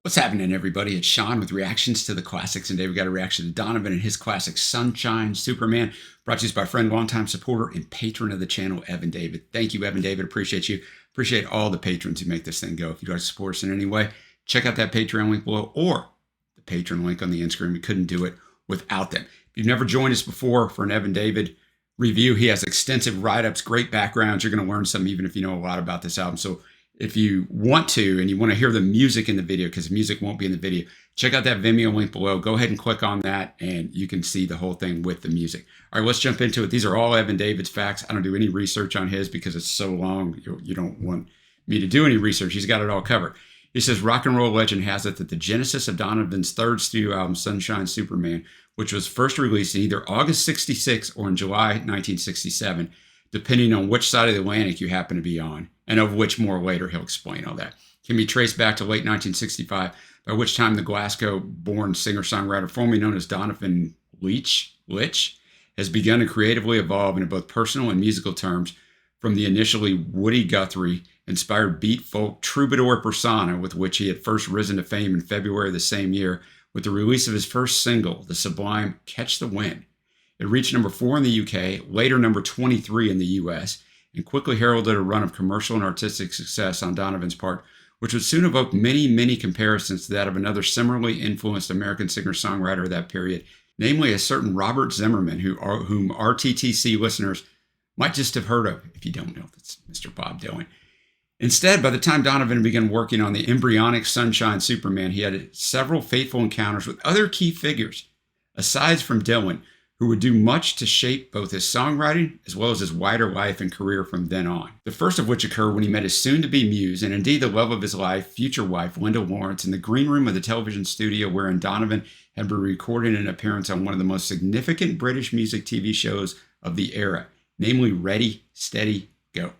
What's happening, everybody? It's Sean with reactions to the classics, and today we got a reaction to Donovan and his classic Sunshine Superman, brought to us by friend, longtime supporter, and patron of the channel, Evan David. Thank you, Evan David. Appreciate you. Appreciate all the patrons who make this thing go. If you'd like to support us in any way, check out that Patreon link below or the patron link on the end screen. We couldn't do it without them. If you've never joined us before for an Evan David review, he has extensive write-ups, great backgrounds. You're going to learn something even if you know a lot about this album. So if you want to, and you want to hear the music in the video, because the music won't be in the video, check out that Vimeo link below. Go ahead and click on that, and you can see the whole thing with the music. All right, let's jump into it. These are all Evan David's facts. I don't do any research on his because it's so long. You don't want me to do any research. He's got it all covered. He says, rock and roll legend has it that the genesis of Donovan's third studio album, Sunshine Superman, which was first released in either August 66 or in July 1967, depending on which side of the Atlantic you happen to be on, and of which more later. He'll explain all that. Can be traced back to late 1965, by which time the Glasgow-born singer-songwriter formerly known as Donovan Leitch has begun to creatively evolve in both personal and musical terms from the initially Woody Guthrie-inspired beat folk troubadour persona with which he had first risen to fame in February of the same year with the release of his first single, the sublime Catch the Wind. It reached number 4 in the UK, later number 23 in the US, and quickly heralded a run of commercial and artistic success on Donovan's part, which would soon evoke many comparisons to that of another similarly influenced American singer-songwriter of that period, namely a certain Robert Zimmerman, whom RTTC listeners might just have heard of. If you don't know, that's Mr. Bob Dylan. Instead, by the time Donovan began working on the embryonic Sunshine Superman, he had several fateful encounters with other key figures, aside from Dylan, who would do much to shape both his songwriting as well as his wider life and career from then on. The first of which occurred when he met his soon-to-be muse, and indeed the love of his life, future wife, Linda Lawrence, in the green room of the television studio wherein Donovan had been recording an appearance on one of the most significant British music TV shows of the era, namely Ready, Steady, Go.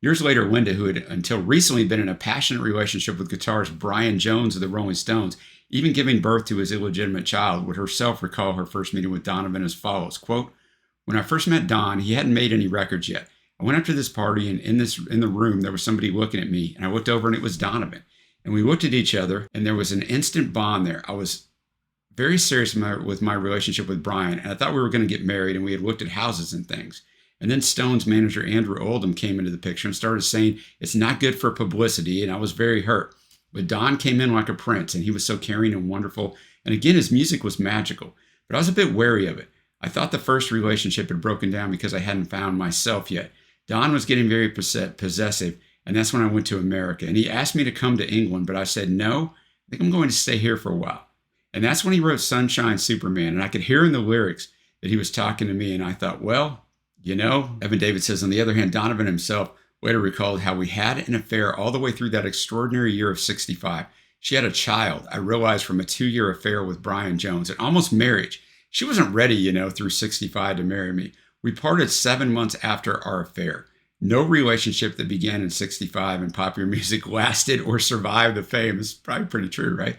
Years later, Linda, who had until recently been in a passionate relationship with guitarist Brian Jones of the Rolling Stones, even giving birth to his illegitimate child, would herself recall her first meeting with Donovan as follows, quote, "When I first met Don, he hadn't made any records yet. I went up to this party, and in the room, there was somebody looking at me, and I looked over, and it was Donovan. And we looked at each other, and there was an instant bond there. I was very serious with my relationship with Brian, and I thought we were going to get married, and we had looked at houses and things. And then Stone's manager, Andrew Oldham, came into the picture and started saying it's not good for publicity, and I was very hurt. But Don came in like a prince, and he was so caring and wonderful. And again, his music was magical. But I was a bit wary of it. I thought the first relationship had broken down because I hadn't found myself yet. Don was getting very possessive, and that's when I went to America. And he asked me to come to England, but I said, no, I think I'm going to stay here for a while. And that's when he wrote Sunshine Superman. And I could hear in the lyrics that he was talking to me, and I thought, well, you know, Evan David says, on the other hand, Donovan himself later recalled how we had an affair all the way through that extraordinary year of 65. She had a child, I realized, from a 2-year affair with Brian Jones, and almost marriage. She wasn't ready, through 65 to marry me. We parted 7 months after our affair. No relationship that began in 65 in popular music lasted or survived the fame. It's probably pretty true, right?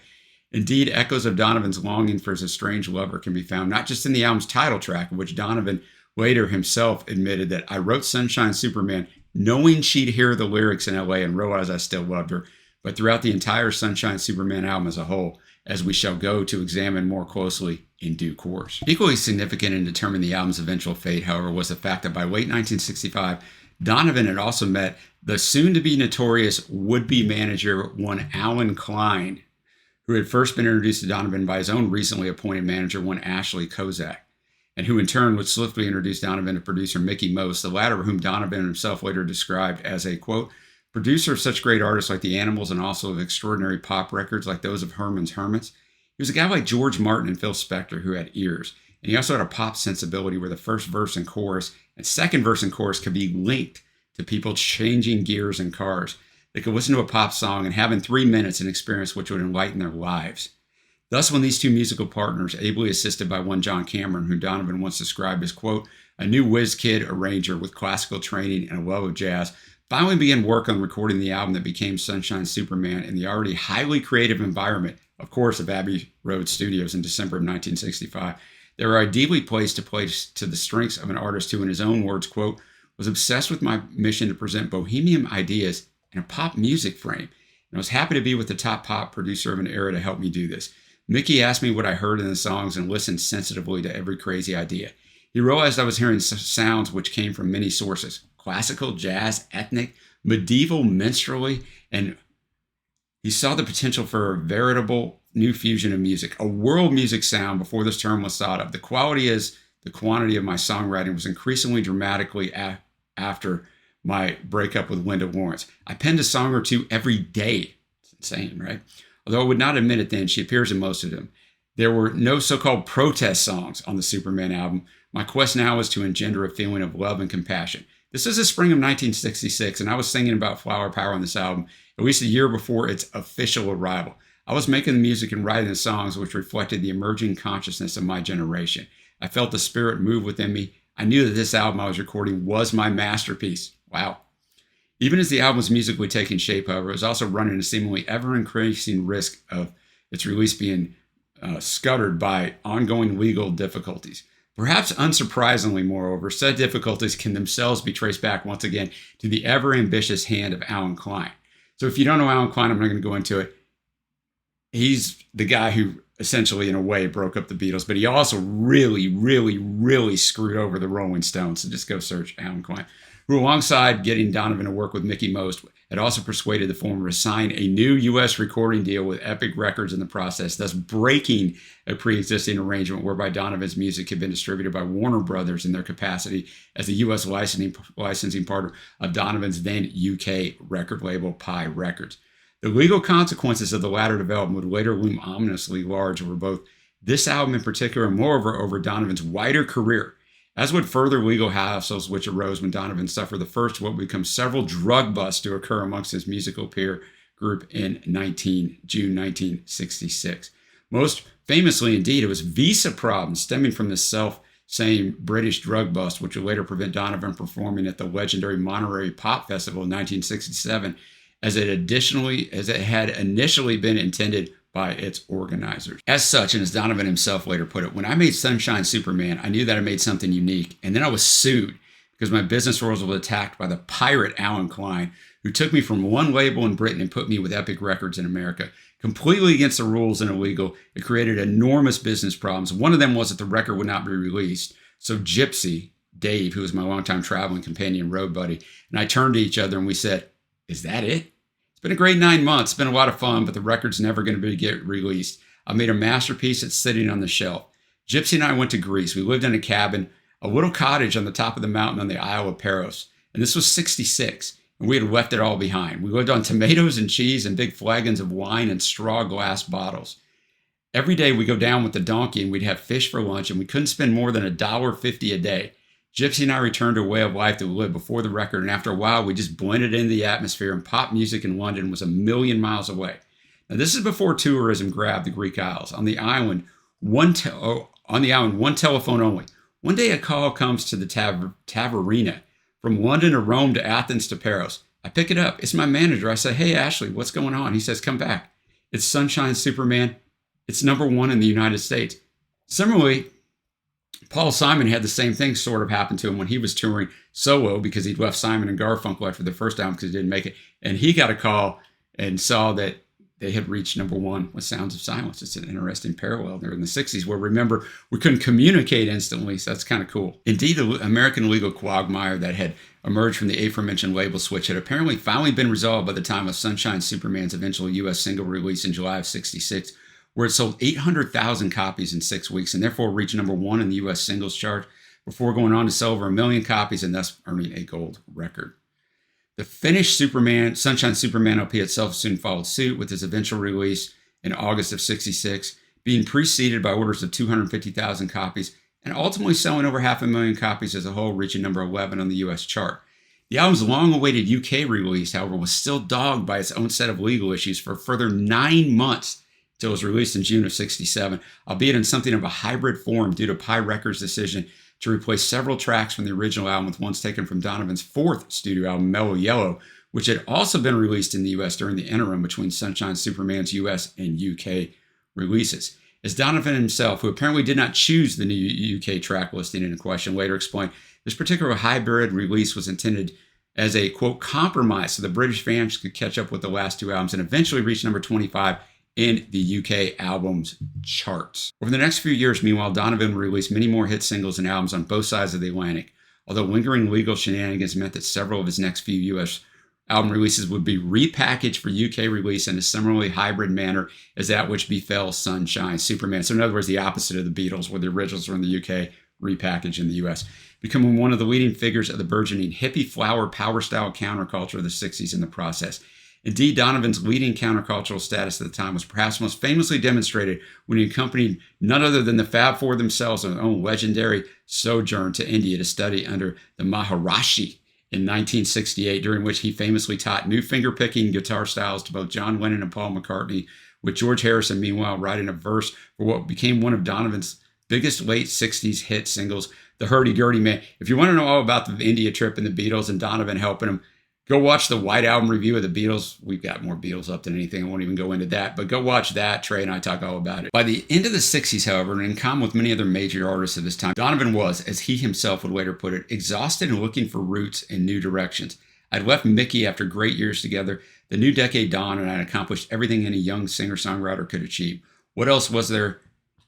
Indeed, echoes of Donovan's longing for his estranged lover can be found not just in the album's title track, in which Donovan later himself admitted that I wrote Sunshine Superman knowing she'd hear the lyrics in LA and realize I still loved her, but throughout the entire Sunshine Superman album as a whole, as we shall go to examine more closely in due course. Equally significant in determining the album's eventual fate, however, was the fact that by late 1965, Donovan had also met the soon-to-be notorious would-be manager, one Alan Klein, who had first been introduced to Donovan by his own recently appointed manager, one Ashley Kozak, and who in turn would swiftly introduce Donovan to producer Mickey Most, the latter of whom Donovan himself later described as a, quote, producer of such great artists like the Animals and also of extraordinary pop records like those of Herman's Hermits. He was a guy like George Martin and Phil Spector who had ears, and he also had a pop sensibility where the first verse and chorus and second verse and chorus could be linked to people changing gears in cars. They could listen to a pop song and have in 3 minutes an experience which would enlighten their lives. Thus, when these two musical partners, ably assisted by one John Cameron, who Donovan once described as, quote, a new whiz kid arranger with classical training and a love of jazz, finally began work on recording the album that became Sunshine Superman in the already highly creative environment, of course, of Abbey Road Studios in December of 1965, they were ideally placed to play to the strengths of an artist who, in his own words, quote, was obsessed with my mission to present bohemian ideas in a pop music frame And I was happy to be with the top pop producer of an era to help me do this. Mickey asked me what I heard in the songs and listened sensitively to every crazy idea. He realized I was hearing sounds which came from many sources: classical, jazz, ethnic, medieval, minstrelly, and he saw the potential for a veritable new fusion of music, a world music sound before this term was thought of. The quality is the quantity of my songwriting was increasingly dramatically after my breakup with Linda Lawrence. I penned a song or two every day. It's insane, right? Although I would not admit it then, she appears in most of them. There were no so-called protest songs on the Superman album. My quest now is to engender a feeling of love and compassion. This is the spring of 1966, and I was singing about flower power on this album at least a year before its official arrival. I was making the music and writing the songs which reflected the emerging consciousness of my generation. I felt the spirit move within me. I knew that this album I was recording was my masterpiece. Wow. Even as the album was musically taking shape, however, it was also running a seemingly ever-increasing risk of its release being scuttered by ongoing legal difficulties. Perhaps unsurprisingly, moreover, said difficulties can themselves be traced back once again to the ever-ambitious hand of Alan Klein. So if you don't know Alan Klein, I'm not going to go into it. He's the guy who essentially, in a way, broke up the Beatles, but he also really screwed over the Rolling Stones. So just go search Alan Klein, who, alongside getting Donovan to work with Mickey Most, had also persuaded the former to sign a new U.S. recording deal with Epic Records in the process, thus breaking a pre-existing arrangement whereby Donovan's music had been distributed by Warner Brothers in their capacity as the U.S. licensing partner of Donovan's then UK record label, Pi Records. The legal consequences of the latter development would later loom ominously large over both this album in particular, and moreover over Donovan's wider career, as would further legal hassles which arose when Donovan suffered the first of what would become several drug busts to occur amongst his musical peer group in June 1966. Most famously, indeed, it was visa problems stemming from this self-same British drug bust, which would later prevent Donovan performing at the legendary Monterey Pop Festival in 1967, as it had initially been intended by its organizers. As such, and as Donovan himself later put it, when I made Sunshine Superman, I knew that I made something unique, and then I was sued because my business roles were attacked by the pirate Alan Klein, who took me from one label in Britain and put me with Epic Records in America. Completely against the rules and illegal, it created enormous business problems. One of them was that the record would not be released. So Gypsy, Dave, who was my longtime traveling companion, road buddy, and I turned to each other and we said, "Is that it? It's been a great 9 months. It's been a lot of fun, but the record's never going to get released. I made a masterpiece that's sitting on the shelf." Gypsy and I went to Greece. We lived in a cabin, a little cottage on the top of the mountain on the Isle of Paros. And this was 66, and we had left it all behind. We lived on tomatoes and cheese and big flagons of wine and straw glass bottles. Every day we go down with the donkey and we'd have fish for lunch, and we couldn't spend more than $1.50 a day. Gypsy and I returned to a way of life that we lived before the record, and after a while, we just blended into the atmosphere, and pop music in London was a million miles away. Now, this is before tourism grabbed the Greek Isles. On the island, one telephone only. One day, a call comes to the Taverina from London to Rome to Athens to Paros. I pick it up. It's my manager. I say, "Hey, Ashley, what's going on?" He says, "Come back. It's Sunshine Superman. It's #1 in the United States." Similarly, Paul Simon had the same thing sort of happen to him when he was touring solo, because he'd left Simon and Garfunkel after the first album because he didn't make it. And he got a call and saw that they had reached #1 with Sounds of Silence. It's an interesting parallel there in the 60s where, remember, we couldn't communicate instantly, so that's kind of cool. Indeed, the American legal quagmire that had emerged from the aforementioned label switch had apparently finally been resolved by the time of Sunshine Superman's eventual U.S. single release in July of 66, where it sold 800,000 copies in 6 weeks and therefore reached #1 in the U.S. singles chart before going on to sell over 1 million copies and thus earning a gold record. The finished Sunshine Superman LP itself soon followed suit, with its eventual release in August of 66 being preceded by orders of 250,000 copies and ultimately selling over 500,000 copies as a whole, reaching #11 on the U.S. chart. The album's long-awaited UK release, however, was still dogged by its own set of legal issues for a further 9 months until it was released in June of 67, albeit in something of a hybrid form due to Pi Records' decision to replace several tracks from the original album with ones taken from Donovan's fourth studio album, Mellow Yellow, which had also been released in the U.S. during the interim between Sunshine Superman's U.S. and UK releases. As Donovan himself, who apparently did not choose the new UK track listing in question, later explained, this particular hybrid release was intended as a, quote, compromise so the British fans could catch up with the last two albums and eventually reach number 25 in the UK albums charts. Over the next few years, meanwhile, Donovan released many more hit singles and albums on both sides of the Atlantic, although lingering legal shenanigans meant that several of his next few US album releases would be repackaged for UK release in a similarly hybrid manner as that which befell Sunshine Superman. So in other words, the opposite of the Beatles, where the originals were in the UK, repackaged in the US, becoming one of the leading figures of the burgeoning hippie flower power style counterculture of the 60s in the process. Indeed, Donovan's leading countercultural status at the time was perhaps most famously demonstrated when he accompanied none other than the Fab Four themselves on their own legendary sojourn to India to study under the Maharishi in 1968, during which he famously taught new finger-picking guitar styles to both John Lennon and Paul McCartney, with George Harrison, meanwhile, writing a verse for what became one of Donovan's biggest late 60s hit singles, The Hurdy-Gurdy Man. If you want to know all about the India trip and the Beatles and Donovan helping him, go watch the White Album review of the Beatles. We've got more Beatles up than anything. I won't even go into that, but go watch that. Trey and I talk all about it. By the end of the 60s, however, and in common with many other major artists of this time, Donovan was, as he himself would later put it, exhausted and looking for roots in new directions. I'd left Mickey after great years together. The new decade dawned, and I'd accomplished everything any young singer-songwriter could achieve. What else was there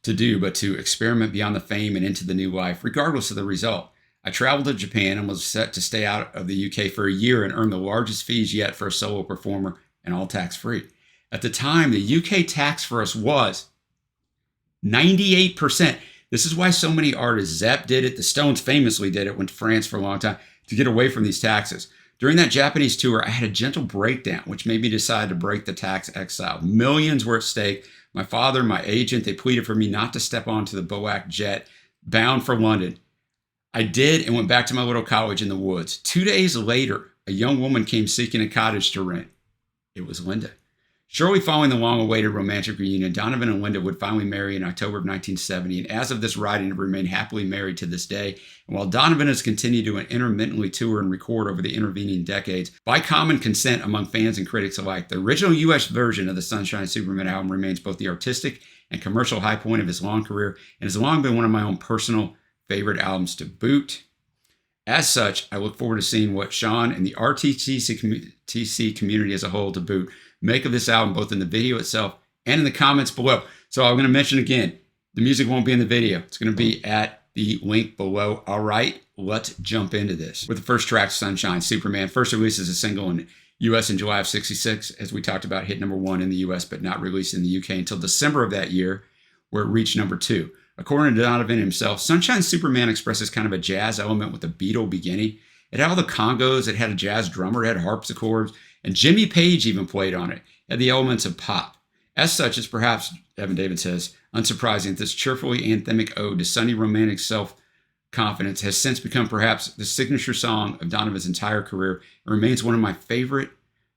to do but to experiment beyond the fame and into the new life, regardless of the result? I traveled to Japan and was set to stay out of the UK for a year and earn the largest fees yet for a solo performer, and all tax-free. At the time, the UK tax for us was 98%. This is why so many artists, Zepp did it, the Stones famously did it, went to France for a long time to get away from these taxes. During that Japanese tour, I had a gentle breakdown, which made me decide to break the tax exile. Millions were at stake. My father, my agent, they pleaded for me not to step onto the Boac jet bound for London. I did and went back to my little cottage in the woods. 2 days later, a young woman came seeking a cottage to rent. It was Linda. Shortly following the long-awaited romantic reunion, Donovan and Linda would finally marry in October of 1970, and as of this writing, have remained happily married to this day. And while Donovan has continued to intermittently tour and record over the intervening decades, by common consent among fans and critics alike, the original U.S. version of the Sunshine Superman album remains both the artistic and commercial high point of his long career, and has long been one of my own personal favorite albums to boot. As such, I look forward to seeing what Sean and the RTC community as a whole to boot make of this album, both in the video itself and in the comments below. So I'm going to mention again, the music won't be in the video. It's going to be at the link below. All right, let's jump into this. With the first track, Sunshine Superman, first released as a single in US in July of 66, as we talked about, hit number 1 in the US, but not released in the UK until December of that year, where it reached number 2. According to Donovan himself, Sunshine Superman expresses kind of a jazz element with a Beatle beginning. It had all the congos, it had a jazz drummer, it had harpsichords, and Jimmy Page even played on it. It had the elements of pop. As such, it's perhaps, Evan David says, unsurprising that this cheerfully anthemic ode to sunny romantic self-confidence has since become perhaps the signature song of Donovan's entire career and remains one of my favorite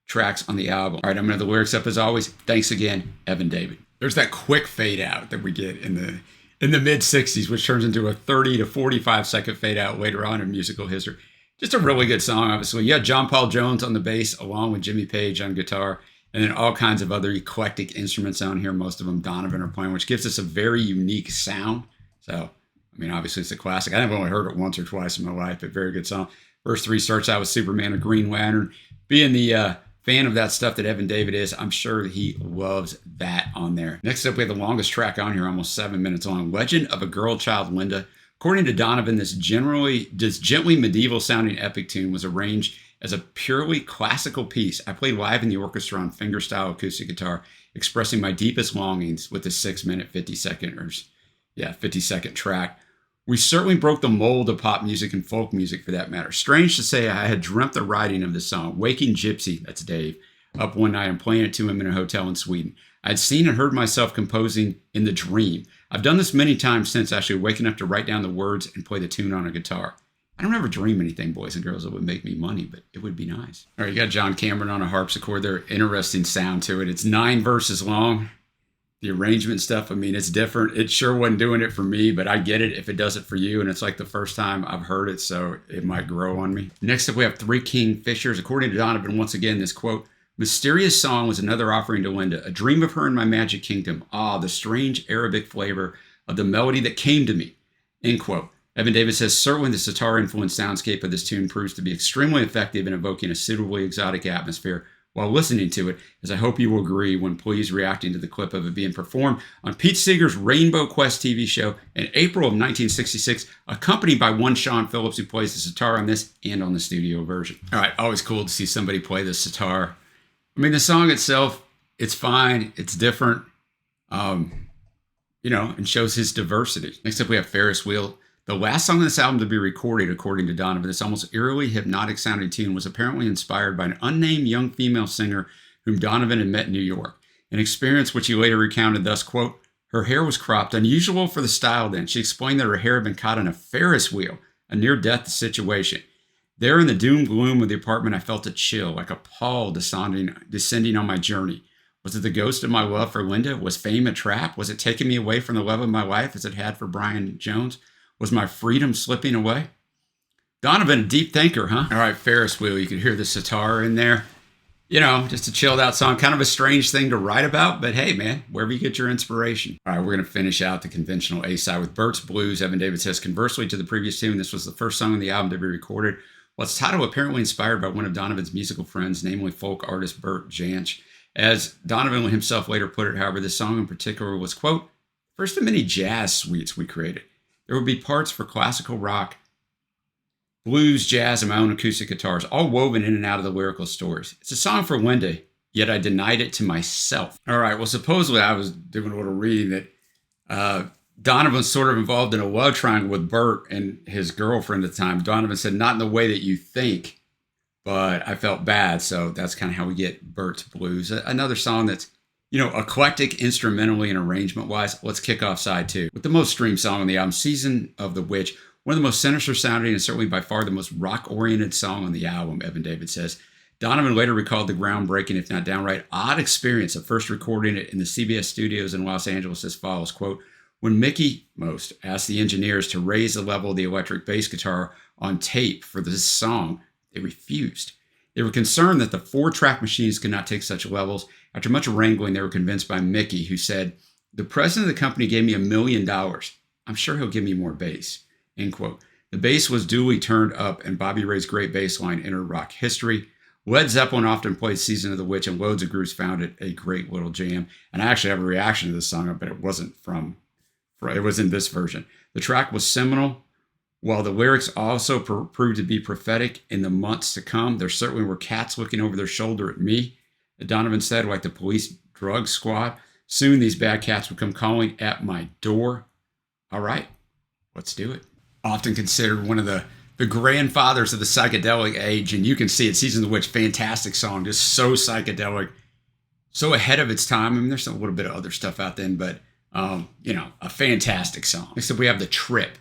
tracks on the album. All right, I'm going to have the lyrics up as always. Thanks again, Evan David. There's that quick fade out that we get in the mid-60s, which turns into a 30 to 45 second fade out later on in musical history. Just a really good song, obviously. You had John Paul Jones on the bass, along with Jimmy Page on guitar, and then all kinds of other eclectic instruments on here. Most of them Donovan are playing, which gives us a very unique sound. So, I mean, obviously it's a classic. I've only heard it once or twice in my life, but very good song. Verse 3 starts out with Superman or Green Lantern. Being the fan of that stuff that Evan David is, I'm sure that he loves that on there. Next up, we have the longest track on here, almost 7 minutes long. Legend of a Girl Child Linda. According to Donovan, this gently medieval sounding epic tune was arranged as a purely classical piece. I played live in the orchestra on fingerstyle acoustic guitar, expressing my deepest longings with the 6-minute, 50-second track. We certainly broke the mold of pop music and folk music for that matter. Strange to say, I had dreamt the writing of this song, waking Gypsy, that's Dave, up one night and playing it to him in a hotel in Sweden. I'd seen and heard myself composing in the dream. I've done this many times since, actually, waking up to write down the words and play the tune on a guitar. I don't ever dream anything, boys and girls, that would make me money, but it would be nice. All right, you got John Cameron on a harpsichord there. Interesting sound to it. It's 9 verses long. The arrangement stuff, I mean, it's different. It sure wasn't doing it for me, but I get it if it does it for you. And it's like the first time I've heard it, so it might grow on me. Next up, we have Three Kingfishers. According to Donovan, once again, this quote, mysterious song was another offering to Linda, a dream of her in my magic kingdom. Ah, the strange Arabic flavor of the melody that came to me. End quote. Evan David says, certainly the sitar-influenced soundscape of this tune proves to be extremely effective in evoking a suitably exotic atmosphere while listening to it, as I hope you will agree when please reacting to the clip of it being performed on Pete Seeger's Rainbow Quest TV show in April of 1966, accompanied by one Sean Phillips, who plays the sitar on this and on the studio version. All right, always cool to see somebody play the sitar. I mean, the song itself, it's fine, it's different, and shows his diversity. Next up, we have Ferris Wheel. The last song on this album to be recorded, according to Donovan, this almost eerily hypnotic sounding tune was apparently inspired by an unnamed young female singer whom Donovan had met in New York. An experience which he later recounted thus, quote, her hair was cropped, unusual for the style then. She explained that her hair had been caught in a Ferris wheel, a near-death situation. There in the doom gloom of the apartment, I felt a chill, like a pall descending on my journey. Was it the ghost of my love for Linda? Was fame a trap? Was it taking me away from the love of my life as it had for Brian Jones? Was my freedom slipping away? Donovan, a deep thinker, huh? All right, Ferris Wheel, you could hear the sitar in there. Just a chilled out song. Kind of a strange thing to write about, but hey, man, wherever you get your inspiration. All right, we're going to finish out the conventional A-side with Bert's Blues. Evan David says, conversely to the previous tune, this was the first song on the album to be recorded. Well, its title apparently inspired by one of Donovan's musical friends, namely folk artist Bert Jansch. As Donovan himself later put it, however, this song in particular was, quote, first of many jazz suites we created. There would be parts for classical rock, blues, jazz, and my own acoustic guitars, all woven in and out of the lyrical stories. It's a song for Linda, yet I denied it to myself. All right, well, supposedly I was doing a little reading that Donovan's sort of involved in a love triangle with Bert and his girlfriend at the time. Donovan said, not in the way that you think, but I felt bad. So that's kind of how we get Bert's Blues. Another song that's, eclectic instrumentally and arrangement-wise. Let's kick off side 2 with the most streamed song on the album, Season of the Witch. One of the most sinister sounding and certainly by far the most rock-oriented song on the album, Evan David says. Donovan later recalled the groundbreaking, if not downright odd experience of first recording it in the CBS studios in Los Angeles as follows, quote, when Mickey Most asked the engineers to raise the level of the electric bass guitar on tape for this song, they refused. They were concerned that the 4-track machines could not take such levels. After much wrangling, they were convinced by Mickey, who said, the president of the company gave me $1 million. I'm sure he'll give me more bass, end quote. The bass was duly turned up, and Bobby Ray's great bass line entered rock history. Led Zeppelin often played Season of the Witch, and loads of groups found it a great little jam. And I actually have a reaction to this song, but it wasn't it was in this version. The track was seminal. While the lyrics also proved to be prophetic in the months to come, there certainly were cats looking over their shoulder at me. Donovan said, like the police drug squad, soon these bad cats would come calling at my door. All right, let's do it. Often considered one of the grandfathers of the psychedelic age, and you can see it. Season of the Witch, fantastic song, just so psychedelic, so ahead of its time. I mean, there's a little bit of other stuff out then, but, a fantastic song. Next up, we have The Trip.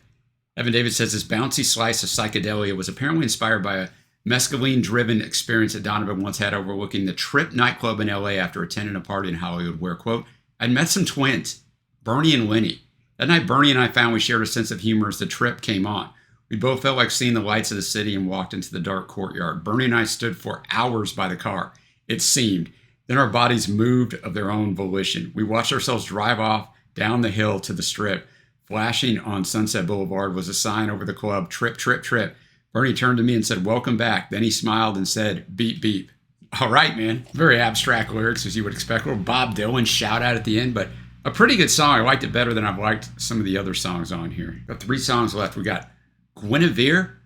Evan David says this bouncy slice of psychedelia was apparently inspired by a mescaline-driven experience that Donovan once had overlooking the Trip nightclub in LA after attending a party in Hollywood where, quote, I'd met some twins, Bernie and Lenny. That night, Bernie and I found we shared a sense of humor as The Trip came on. We both felt like seeing the lights of the city and walked into the dark courtyard. Bernie and I stood for hours by the car, it seemed. Then our bodies moved of their own volition. We watched ourselves drive off down the hill to the Strip. Flashing on Sunset Boulevard was a sign over the club, Trip, Trip, Trip. Bernie turned to me and said, welcome back. Then he smiled and said, beep, beep. All right, man. Very abstract lyrics, as you would expect. A little Bob Dylan shout out at the end, but a pretty good song. I liked it better than I've liked some of the other songs on here. Got 3 songs left. We got Guinevere.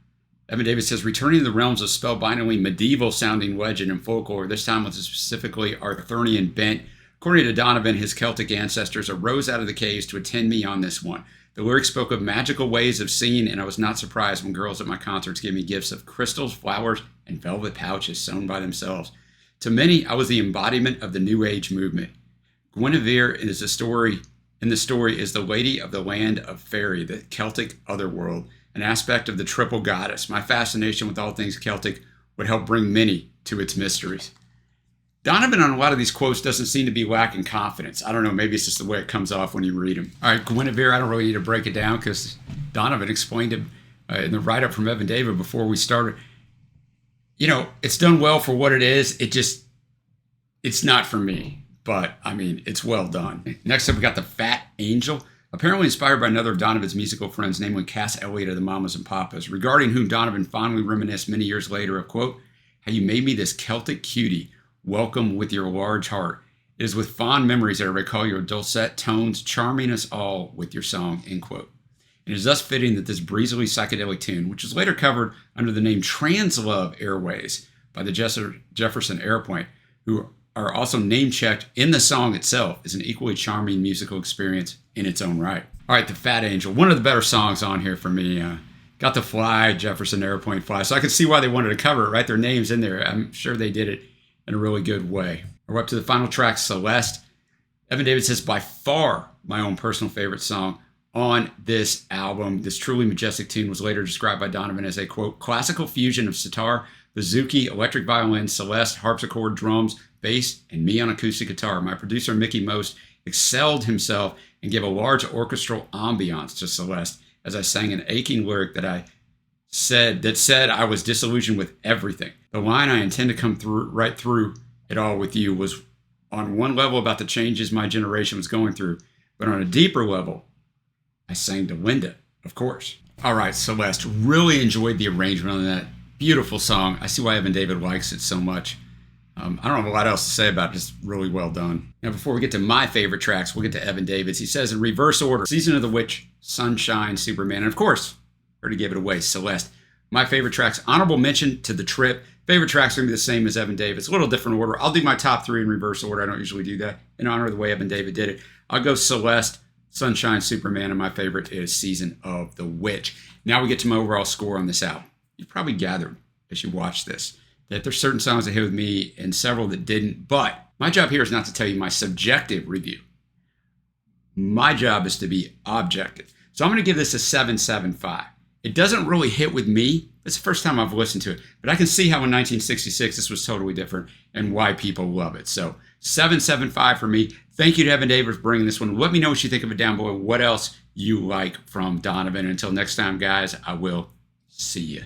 Evan Davis says, returning to the realms of spellbindingly medieval-sounding legend and folklore, this time with a specifically Arthurian bent. According to Donovan, his Celtic ancestors arose out of the caves to attend me on this one. The lyrics spoke of magical ways of singing, and I was not surprised when girls at my concerts gave me gifts of crystals, flowers, and velvet pouches sewn by themselves. To many, I was the embodiment of the New Age movement. Guinevere in the story is the lady of the land of fairy, the Celtic otherworld, an aspect of the triple goddess. My fascination with all things Celtic would help bring many to its mysteries. Donovan on a lot of these quotes doesn't seem to be lacking confidence. I don't know, maybe it's just the way it comes off when you read them. All right, Guinevere, I don't really need to break it down because Donovan explained it in the write-up from Evan David before we started. It's done well for what it is. It's not for me, but I mean, it's well done. Next up, we got The Fat Angel. apparently inspired by another of Donovan's musical friends, namely Cass Elliot of the Mamas and Papas, regarding whom Donovan fondly reminisced many years later of, quote, "How you made me this Celtic cutie, welcome with your large heart. It is with fond memories that I recall your dulcet tones, charming us all with your song," end quote. It is thus fitting that this breezily psychedelic tune, which was later covered under the name Translove Airways by the Jefferson Airplane, who are also name-checked in the song itself, is an equally charming musical experience in its own right. All right, The Fat Angel, one of the better songs on here for me. Got to fly, Jefferson Airplane fly, so I could see why they wanted to cover it, right? Their name's in there. I'm sure they did it in a really good way. We're up to the final track, Celeste. Evan David says, by far my own personal favorite song on this album. This truly majestic tune was later described by Donovan as a, quote, classical fusion of sitar, bouzouki, electric violin, celeste, harpsichord, drums, bass, and me on acoustic guitar. My producer, Mickey Most, excelled himself and gave a large orchestral ambiance to Celeste as I sang an aching lyric that said I was disillusioned with everything. The line I intend to come through right through it all with you was on one level about the changes my generation was going through, but on a deeper level, I sang to Linda, of course. All right, Celeste, really enjoyed the arrangement on that. Beautiful song. I see why Evan David likes it so much. I don't have a lot else to say about it, just really well done. Now, before we get to my favorite tracks, we'll get to Evan David's. He says in reverse order, Season of the Witch, Sunshine, Superman, and of course, already gave it away, Celeste. My favorite tracks, honorable mention to The Trip. Favorite tracks are going to be the same as Evan David's. A little different order. I'll do my top three in reverse order. I don't usually do that in honor of the way Evan David did it. I'll go Celeste, Sunshine, Superman, and my favorite is Season of the Witch. Now we get to my overall score on this album. You probably gathered as you watch this that there's certain songs that hit with me and several that didn't, but my job here is not to tell you my subjective review. My job is to be objective. So I'm going to give this a 7.75. It doesn't really hit with me. It's the first time I've listened to it, but I can see how in 1966 this was totally different and why people love it. So 7.75 for me. Thank you to Evan David for bringing this one. Let me know what you think of it down below. What else you like from Donovan. Until next time, guys, I will see you.